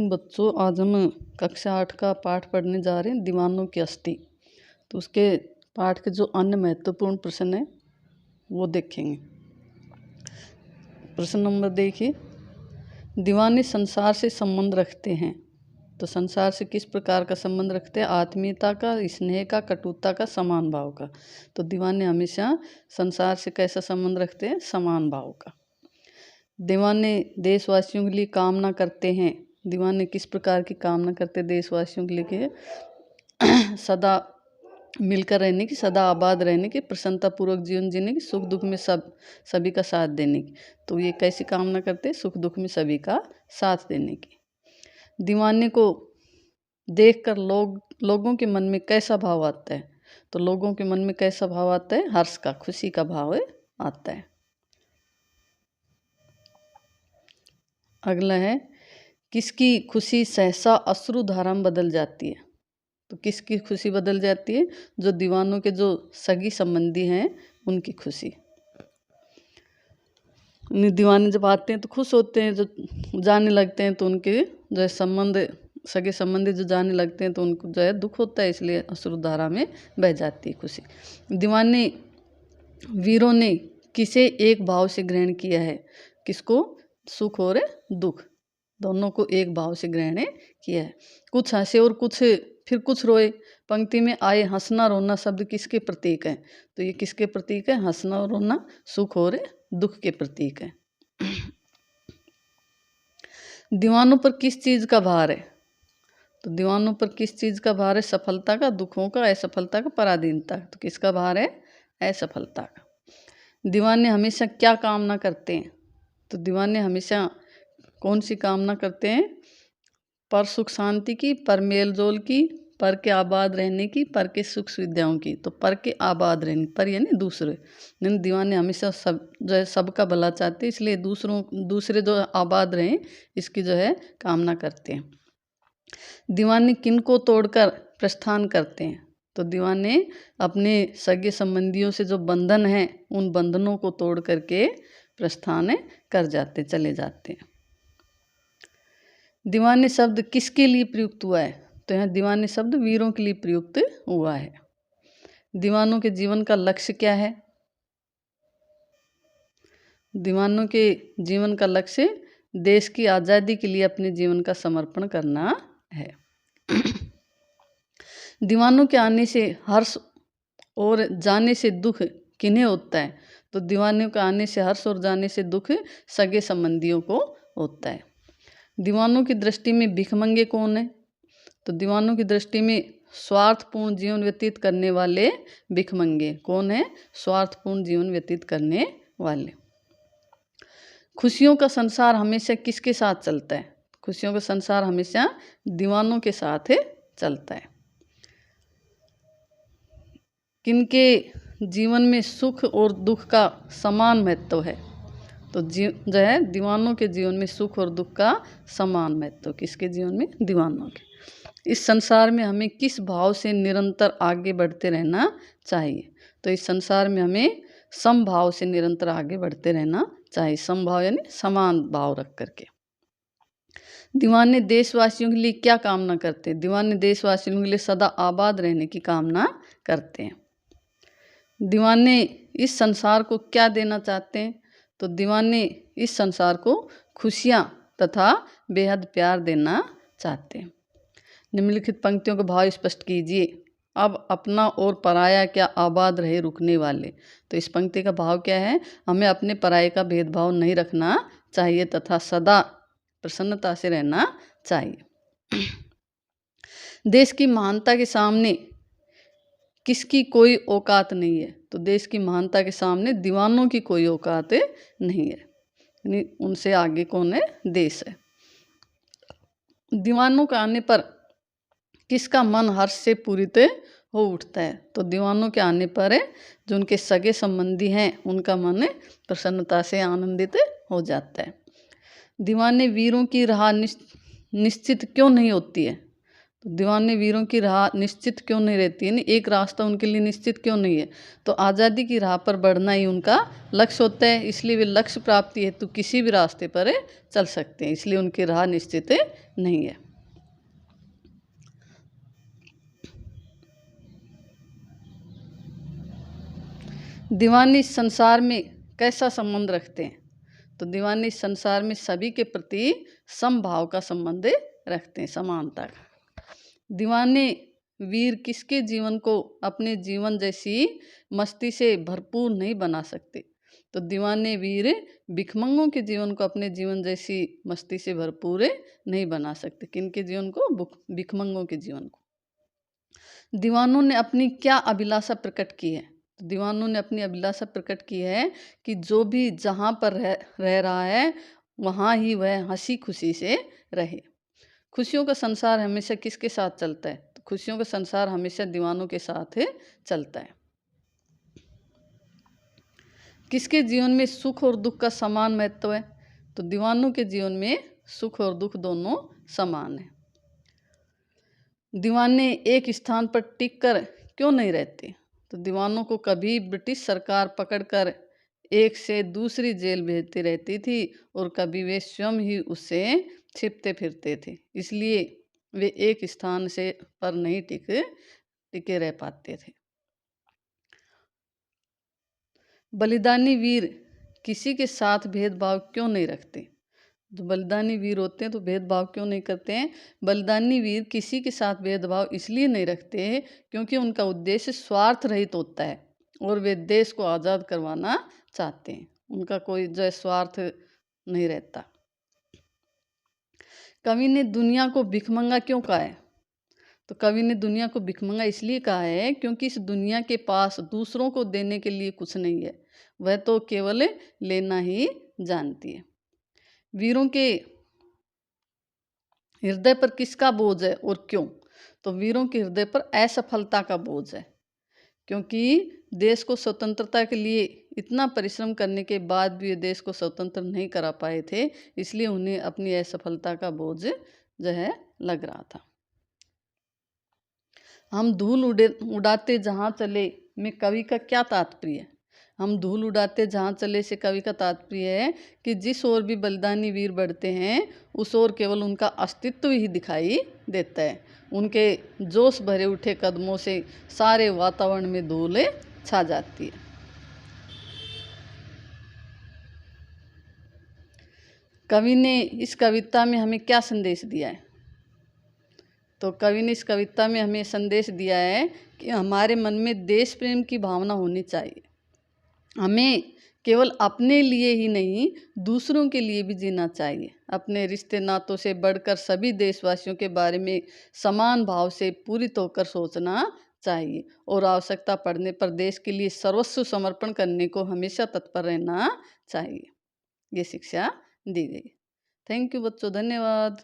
Morning बच्चों, आज हम कक्षा 8 का पाठ पढ़ने जा रहे हैं, दीवानों की अस्थि। तो उसके पाठ के जो अन्य महत्वपूर्ण प्रश्न हैं वो देखेंगे। प्रश्न नंबर देखिए, दीवाने संसार से संबंध रखते हैं। तो संसार से किस प्रकार का संबंध रखते हैं? आत्मीयता का, स्नेह का, कटुता का, समान भाव का। तो दीवाने हमेशा संसार से कैसा संबंध रखते हैं? समान भाव का। दीवाने देशवासियों के लिए कामना करते हैं। दीवाने किस प्रकार की कामना करते हैं देशवासियों के लिए? सदा मिलकर रहने की, सदा आबाद रहने की, प्रसन्नतापूर्वक जीवन जीने की, सुख दुख में सभी का साथ देने की। तो ये कैसी कामना करते हैं? सुख दुख में सभी का साथ देने की। दीवाने को देखकर लोगों के मन में कैसा भाव आता है? तो लोगों के मन में कैसा भाव आता है? हर्ष का, खुशी का भाव आता है। अगला है, किसकी खुशी सहसा अश्रुधारा में बदल जाती है? तो किसकी खुशी बदल जाती है? जो दीवानों के जो सगी संबंधी हैं उनकी खुशी। दीवाने जब आते हैं तो खुश होते हैं, जो जाने लगते हैं तो उनके जो है संबंध, सगे संबंधी जो जाने लगते हैं तो उनको जो है दुख होता है, इसलिए अश्रुधारा में बह जाती है खुशी। दीवाने वीरों ने किसे एक भाव से ग्रहण किया है? किसको? सुख और दुख दोनों को एक भाव से ग्रहण किया है। कुछ हंसे और फिर कुछ रोए। पंक्ति में आए हंसना रोना शब्द किसके प्रतीक है? तो ये किसके प्रतीक है? हंसना और रोना सुख और दुख के प्रतीक है। दीवानों पर किस चीज का भार है? तो दीवानों पर किस चीज का भार है? सफलता का, दुखों का, असफलता का, पराधीनता। तो किसका भार है? असफलता का। दीवाने हमेशा क्या कामना करते हैं? तो दीवाने हमेशा कौन सी कामना करते हैं? पर सुख शांति की, पर मेल जोल की, पर के आबाद रहने की, पर के सुख सुविधाओं की। तो पर के आबाद रहने, पर यानी दूसरे। दीवाने हमेशा सब जो है सबका भला चाहते हैं, इसलिए दूसरे जो आबाद रहें इसकी जो है कामना करते हैं। दीवाने किन को तोड़कर प्रस्थान करते हैं? तो दीवाने अपने सगे संबंधियों से जो बंधन हैं उन बंधनों को तोड़ करके प्रस्थान कर जाते, चले जाते हैं। दीवाने शब्द किसके लिए प्रयुक्त हुआ है? तो यहाँ दीवाने शब्द वीरों के लिए प्रयुक्त हुआ है। दीवानों के जीवन का लक्ष्य क्या है? दीवानों के जीवन का लक्ष्य देश की आज़ादी के लिए अपने जीवन का समर्पण करना है। दीवानों के आने से हर्ष और जाने से दुख किन्हें होता है? तो दीवानों के आने से हर्ष और जाने से दुख सगे संबंधियों को होता है। दीवानों की दृष्टि में भिखमंगे कौन है? तो दीवानों की दृष्टि में स्वार्थपूर्ण जीवन व्यतीत करने वाले भिखमंगे कौन है? स्वार्थपूर्ण जीवन व्यतीत करने वाले। खुशियों का संसार हमेशा किसके साथ चलता है? खुशियों का संसार हमेशा दीवानों के साथ चलता है। किनके जीवन में सुख और दुख का समान महत्व है? तो जो है दीवानों के जीवन में सुख और दुख का समान महत्व। किसके जीवन में? दीवानों के। इस संसार में हमें किस भाव से निरंतर आगे बढ़ते रहना चाहिए? तो इस संसार में हमें समभाव से निरंतर आगे बढ़ते रहना चाहिए। समभाव यानी समान भाव रख करके। दीवाने देशवासियों के लिए क्या कामना करते हैं? दीवाने देशवासियों के लिए सदा आबाद रहने की कामना करते हैं। दीवाने इस संसार को क्या देना चाहते हैं? तो दीवाने इस संसार को खुशियाँ तथा बेहद प्यार देना चाहते हैं। निम्नलिखित पंक्तियों का भाव स्पष्ट कीजिए। अब अपना और पराया क्या आबाद रहे रुकने वाले। तो इस पंक्ति का भाव क्या है? हमें अपने पराये का भेदभाव नहीं रखना चाहिए तथा सदा प्रसन्नता से रहना चाहिए। देश की महानता के सामने किसकी कोई औकात नहीं है? तो देश की महानता के सामने दीवानों की कोई औकात नहीं है, यानी उनसे आगे कौन है? देश है। दीवानों के आने पर किसका मन हर्ष से पूरित हो उठता है? तो दीवानों के आने पर जो उनके सगे संबंधी हैं उनका मन प्रसन्नता से आनंदित हो जाता है। दीवाने वीरों की राह निश्चित क्यों नहीं होती है? तो दीवाने वीरों की राह निश्चित क्यों नहीं रहती है, एक रास्ता उनके लिए निश्चित क्यों नहीं है? तो आज़ादी की राह पर बढ़ना ही उनका लक्ष्य होता है, इसलिए वे लक्ष्य प्राप्ति हेतु किसी भी रास्ते पर चल सकते हैं, इसलिए उनकी राह निश्चित नहीं है। दीवाने इस संसार में कैसा संबंध रखते हैं? तो दीवाने इस संसार में सभी के प्रति समभाव का संबंध रखते हैं, समानता का। दीवाने वीर किसके जीवन को अपने जीवन जैसी मस्ती से भरपूर नहीं बना सकते? तो दीवाने वीर भिखमंगों के जीवन को अपने जीवन जैसी मस्ती से भरपूर नहीं बना सकते। किनके जीवन को? भिखमंगों के जीवन को। दीवानों ने अपनी क्या अभिलाषा प्रकट की है? तो दीवानों ने अपनी अभिलाषा प्रकट की है कि जो भी जहाँ पर रह रहा है वहाँ ही वह हंसी खुशी से रहे। खुशियों का संसार हमेशा किसके साथ चलता है? तो खुशियों का संसार हमेशा दीवानों के साथ चलता है। किसके जीवन में सुख और दुख का समान महत्व है? तो दीवानों के जीवन में सुख और दुख दोनों समान है। दीवाने एक स्थान पर टिक कर क्यों नहीं रहते? तो दीवानों को कभी ब्रिटिश सरकार पकड़कर एक से दूसरी जेल भेजती रहती थी और कभी वे स्वयं ही उससे छिपते फिरते थे, इसलिए वे एक स्थान से पर नहीं टिके रह पाते थे। बलिदानी वीर किसी के साथ भेदभाव क्यों नहीं रखते? जो बलिदानी वीर होते हैं तो भेदभाव क्यों नहीं करते हैं? बलिदानी वीर किसी के साथ भेदभाव इसलिए नहीं रखते हैं क्योंकि उनका उद्देश्य स्वार्थ रहित होता है और वे देश को आज़ाद करवाना चाहते हैं। उनका कोई जो स्वार्थ नहीं रहता। कवि ने दुनिया को भिखमंगा क्यों कहा है? तो कवि ने दुनिया को भिखमंगा इसलिए कहा है क्योंकि इस दुनिया के पास दूसरों को देने के लिए कुछ नहीं है, वह तो केवल लेना ही जानती है। वीरों के हृदय पर किसका बोझ है और क्यों? तो वीरों के हृदय पर असफलता का बोझ है, क्योंकि देश को स्वतंत्रता के लिए इतना परिश्रम करने के बाद भी ये देश को स्वतंत्र नहीं करा पाए थे, इसलिए उन्हें अपनी असफलता का बोझ जो है लग रहा था। हम धूल उड़ाते जहाँ चले में कवि का क्या तात्पर्य है? हम धूल उड़ाते जहाँ चले से कवि का तात्पर्य है कि जिस ओर भी बलिदानी वीर बढ़ते हैं उस ओर केवल उनका अस्तित्व ही दिखाई देता है। उनके जोश भरे उठे कदमों से सारे वातावरण में धूल छा जाती है। कवि ने इस कविता में हमें क्या संदेश दिया है? तो कवि ने इस कविता में हमें संदेश दिया है कि हमारे मन में देश प्रेम की भावना होनी चाहिए। हमें केवल अपने लिए ही नहीं दूसरों के लिए भी जीना चाहिए। अपने रिश्ते नातों से बढ़कर सभी देशवासियों के बारे में समान भाव से पूरी होकर सोचना चाहिए और आवश्यकता पड़ने पर देश के लिए सर्वस्व समर्पण करने को हमेशा तत्पर रहना चाहिए। ये शिक्षा दी गई। थैंक यू बच्चों, धन्यवाद।